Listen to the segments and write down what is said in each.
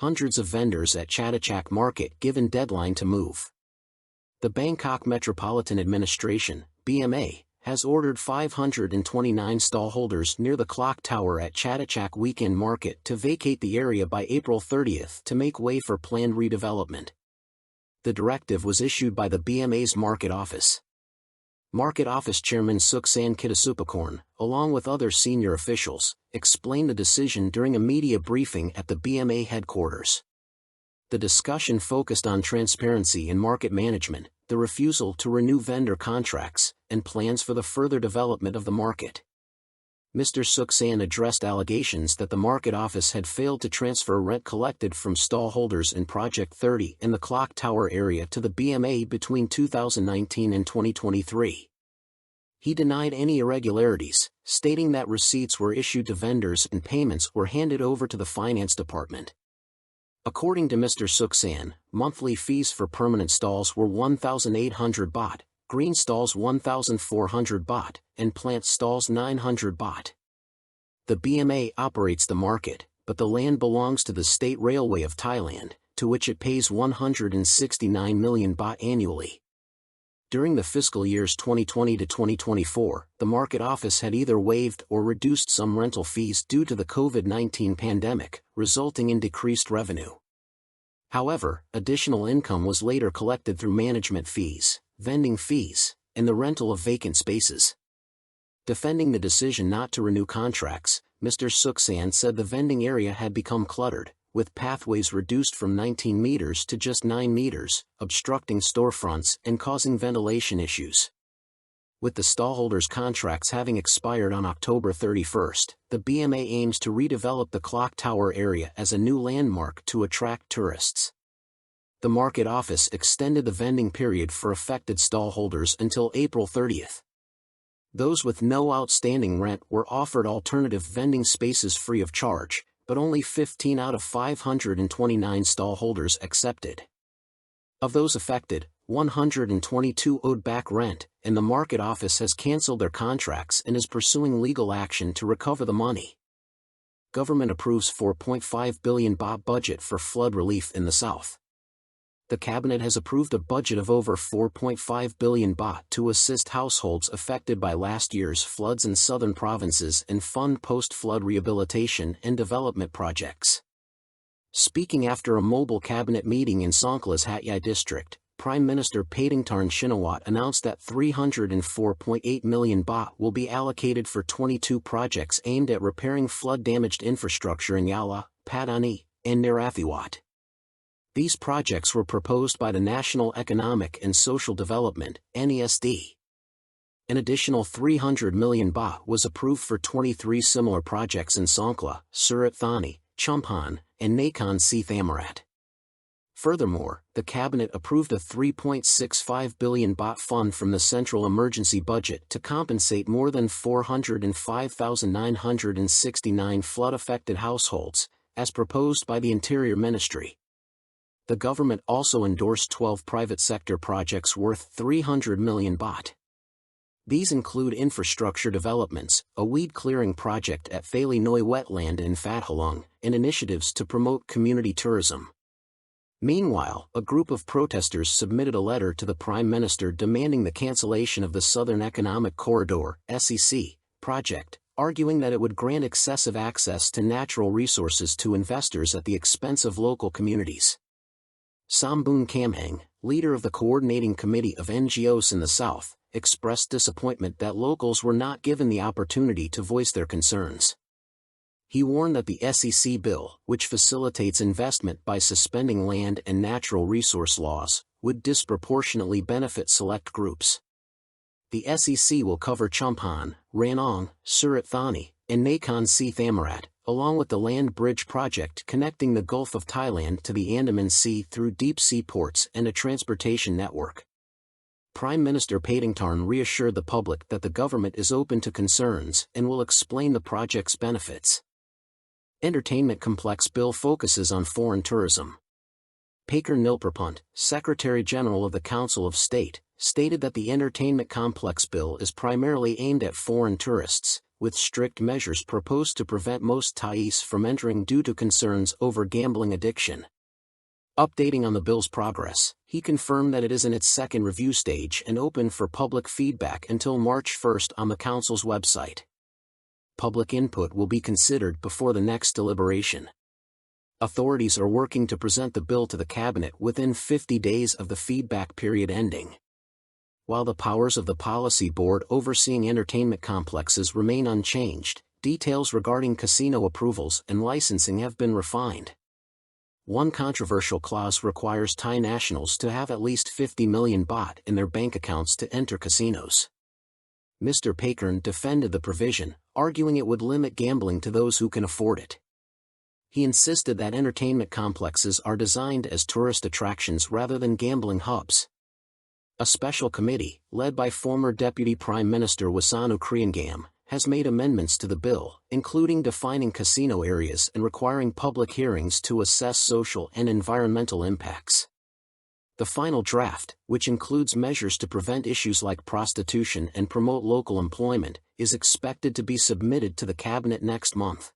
hundreds of vendors at Chatuchak Market given deadline to move. The Bangkok Metropolitan Administration, BMA, has ordered 529 stallholders near the clock tower at Chatuchak Weekend Market to vacate the area by April 30 to make way for planned redevelopment. The directive was issued by the BMA's Market Office. Market Office Chairman Suksan Kitasupakorn, along with other senior officials, explained the decision during a media briefing at the BMA headquarters. The discussion focused on transparency in market management, the refusal to renew vendor contracts, and plans for the further development of the market. Mr. Suksan addressed allegations that the Market Office had failed to transfer rent collected from stallholders in Project 30 and the Clock Tower area to the BMA between 2019 and 2023. He denied any irregularities, stating that receipts were issued to vendors and payments were handed over to the Finance Department. According to Mr. Suksan, monthly fees for permanent stalls were 1,800 baht, green stalls 1,400 baht, and plant stalls 900 baht. The BMA operates the market, but the land belongs to the State Railway of Thailand, to which it pays 169 million baht annually. During the fiscal years 2020 to 2024, the Market Office had either waived or reduced some rental fees due to the COVID-19 pandemic, resulting in decreased revenue. However, additional income was later collected through management fees, vending fees, and the rental of vacant spaces. Defending the decision not to renew contracts, Mr. Suksan said the vending area had become cluttered, with pathways reduced from 19 meters to just 9 meters, obstructing storefronts and causing ventilation issues. With the stallholders' contracts having expired on October 31, the BMA aims to redevelop the Clock Tower area as a new landmark to attract tourists. The Market Office extended the vending period for affected stallholders until April 30. Those with no outstanding rent were offered alternative vending spaces free of charge, but only 15 out of 529 stallholders accepted. Of those affected, 122 owed back rent, and the Market Office has cancelled their contracts and is pursuing legal action to recover the money. Government approves 4.5 billion baht budget for flood relief in the south. The cabinet has approved a budget of over 4.5 billion baht to assist households affected by last year's floods in southern provinces and fund post-flood rehabilitation and development projects. Speaking after a mobile cabinet meeting in Songkhla's Hat Yai district, Prime Minister Paetongtarn Shinawatra announced that 304.8 million baht will be allocated for 22 projects aimed at repairing flood-damaged infrastructure in Yala, Pattani, and Narathiwat. These projects were proposed by the National Economic and Social Development (NESD). An additional 300 million baht was approved for 23 similar projects in Songkhla, Surat Thani, Chumphon, and Nakhon Si Thammarat. Furthermore, the cabinet approved a 3.65 billion baht fund from the Central Emergency Budget to compensate more than 405,969 flood-affected households, as proposed by the Interior Ministry. The government also endorsed 12 private sector projects worth 300 million baht. These include infrastructure developments, a weed clearing project at Phaili Noi wetland in Phat Halong, and initiatives to promote community tourism. Meanwhile, a group of protesters submitted a letter to the Prime Minister demanding the cancellation of the Southern Economic Corridor (SEC) project, arguing that it would grant excessive access to natural resources to investors at the expense of local communities. Samboon Kamhang, leader of the Coordinating Committee of NGOs in the South, expressed disappointment that locals were not given the opportunity to voice their concerns. He warned that the SEC bill, which facilitates investment by suspending land and natural resource laws, would disproportionately benefit select groups. The SEC will cover Chumphon, Ranong, Surat Thani, and Nakhon Si Thammarat, along with the land bridge project connecting the Gulf of Thailand to the Andaman Sea through deep-sea ports and a transportation network. Prime Minister Paetongtarn reassured the public that the government is open to concerns and will explain the project's benefits. Entertainment Complex Bill focuses on foreign tourism. Paker Nilperpunt, Secretary General of the Council of State, stated that the Entertainment Complex Bill is primarily aimed at foreign tourists, with strict measures proposed to prevent most Thais from entering due to concerns over gambling addiction. Updating on the bill's progress, he confirmed that it is in its second review stage and open for public feedback until March 1 on the Council's website. Public input will be considered before the next deliberation. Authorities are working to present the bill to the Cabinet within 50 days of the feedback period ending. While the powers of the Policy Board overseeing entertainment complexes remain unchanged, details regarding casino approvals and licensing have been refined. One controversial clause requires Thai nationals to have at least 50 million baht in their bank accounts to enter casinos. Mr. Pakern defended the provision, arguing it would limit gambling to those who can afford it. He insisted that entertainment complexes are designed as tourist attractions rather than gambling hubs. A special committee, led by former Deputy Prime Minister Wisanu Kriengam, has made amendments to the bill, including defining casino areas and requiring public hearings to assess social and environmental impacts. The final draft, which includes measures to prevent issues like prostitution and promote local employment, is expected to be submitted to the Cabinet next month.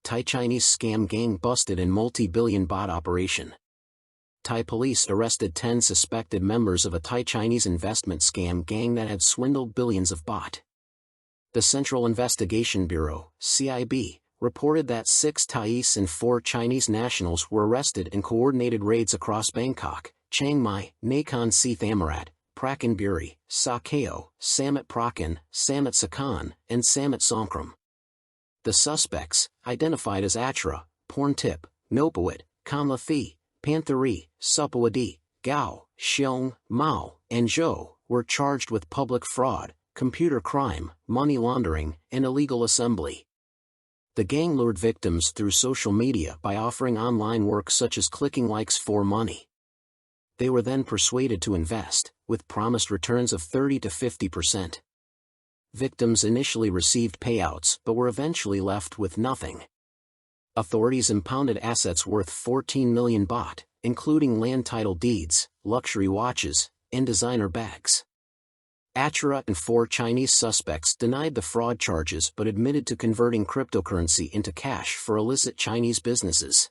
Thai-Chinese scam gang busted in multi-billion baht operation. Thai police arrested 10 suspected members of a Thai-Chinese investment scam gang that had swindled billions of baht. The Central Investigation Bureau, CIB, reported that 6 Thais and 4 Chinese nationals were arrested in coordinated raids across Bangkok, Chiang Mai, Nakhon Si Thammarat, Prakan Buri, Sa Kaeo, Samut Prakan, Samut Sakhon, and Samut Songkhram. The suspects, identified as Atra, Porntip, Nopawat, Kamlathi, Panthari, Supawadi, Gao, Xiong, Mao, and Zhou, were charged with public fraud, computer crime, money laundering, and illegal assembly. The gang lured victims through social media by offering online work such as clicking likes for money. They were then persuaded to invest, with promised returns of 30 to 50%. Victims initially received payouts but were eventually left with nothing. Authorities impounded assets worth 14 million baht, including land title deeds, luxury watches, and designer bags. Achara and 4 Chinese suspects denied the fraud charges but admitted to converting cryptocurrency into cash for illicit Chinese businesses.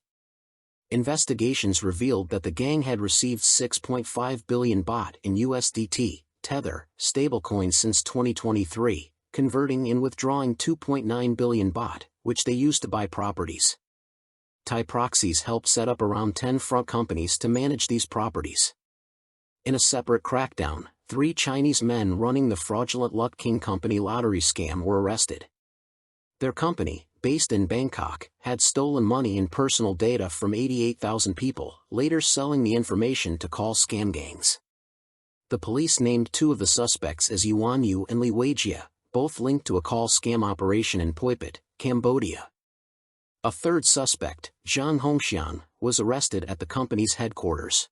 Investigations revealed that the gang had received 6.5 billion baht in USDT, Tether, stablecoins since 2023, converting and withdrawing 2.9 billion baht, which they used to buy properties. Thai proxies helped set up around 10 front companies to manage these properties. In a separate crackdown, 3 Chinese men running the fraudulent Luck King Company lottery scam were arrested. Their company, based in Bangkok, had stolen money and personal data from 88,000 people, later selling the information to call scam gangs. The police named 2 of the suspects as Yuan Yu and Li Weijia, both linked to a call scam operation in Phuket, Cambodia. A third suspect, Zhang Hongxian, was arrested at the company's headquarters.